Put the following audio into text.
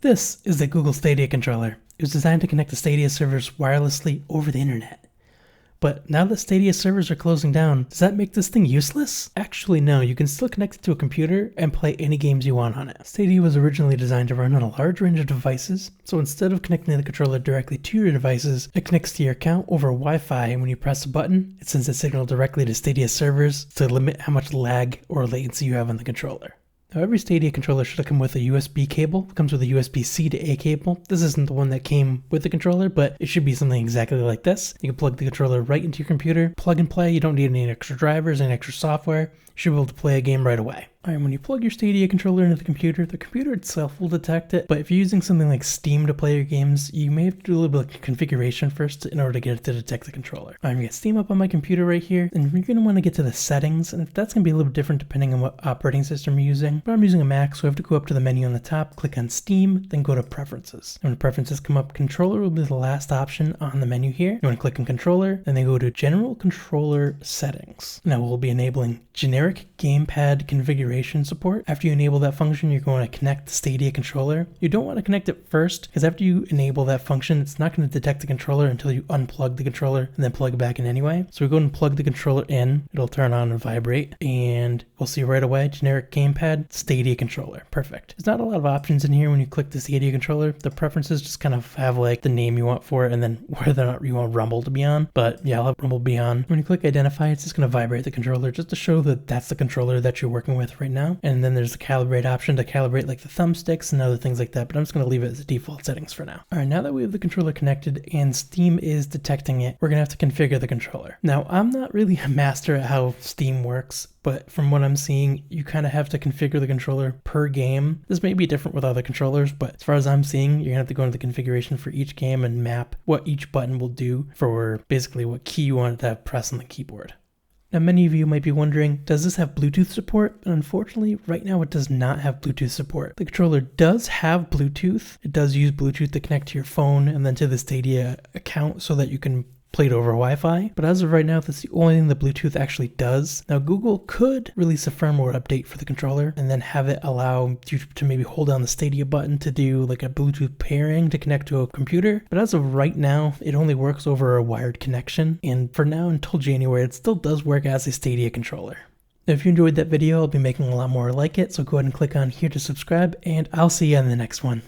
This is the Google Stadia controller. It was designed to connect to Stadia servers wirelessly over the internet. But now that Stadia servers are closing down, does that make this thing useless? Actually no, you can still connect it to a computer and play any games you want on it. Stadia was originally designed to run on a large range of devices, so instead of connecting the controller directly to your devices, it connects to your account over Wi-Fi, and when you press a button, it sends a signal directly to Stadia servers to limit how much lag or latency you have on the controller. Now every Stadia controller should come with a USB cable. It comes with a USB-C to A cable. This isn't the one that came with the controller, but it should be something exactly like this. You can plug the controller right into your computer, plug and play. You don't need any extra drivers, any extra software. You should be able to play a game right away. Alright, when you plug your Stadia controller into the computer itself will detect it, but if you're using something like Steam to play your games, you may have to do a little bit of configuration first in order to get it to detect the controller. I'm going to get Steam up on my computer right here, and you're going to want to get to the settings, and that's going to be a little different depending on what operating system you're using. But I'm using a Mac, so I have to go up to the menu on the top, click on Steam, then go to Preferences. And when Preferences come up, Controller will be the last option on the menu here. You want to click on Controller, and then go to General Controller Settings. Now we'll be enabling Generic Gamepad Configuration Support. After you enable that function, you're going to connect the Stadia controller. You don't want to connect it first, because after you enable that function, it's not going to detect the controller until you unplug the controller and then plug it back in anyway. So we go and plug the controller in. It'll turn on and vibrate, and we'll see right away, generic gamepad, Stadia controller. Perfect. There's not a lot of options in here when you click the Stadia controller. The preferences just kind of have like the name you want for it and then whether or not you want Rumble to be on. But yeah, I'll have Rumble be on. When you click identify, it's just going to vibrate the controller just to show that that's the controller that you're working with right now. And then there's the calibrate option to calibrate like the thumbsticks and other things like that, but I'm just going to leave it as the default settings for now. All right, now that we have the controller connected and Steam is detecting it, we're going to have to configure the controller. Now, I'm not really a master at how Steam works, but from what I'm seeing, you kind of have to configure the controller per game. This may be different with other controllers, but as far as I'm seeing, you're going to have to go into the configuration for each game and map what each button will do for basically what key you want to have pressed on the keyboard. Now, many of you might be wondering, does this have Bluetooth support? And unfortunately, right now it does not have Bluetooth support. The controller does have Bluetooth. It does use Bluetooth to connect to your phone and then to the Stadia account so that you can play it over Wi-Fi, but as of right now, that's the only thing that Bluetooth actually does. Now, Google could release a firmware update for the controller and then have it allow you to maybe hold down the Stadia button to do like a Bluetooth pairing to connect to a computer, but as of right now, it only works over a wired connection, and for now until January, it still does work as a Stadia controller. Now, if you enjoyed that video, I'll be making a lot more like it, so go ahead and click on here to subscribe, and I'll see you in the next one.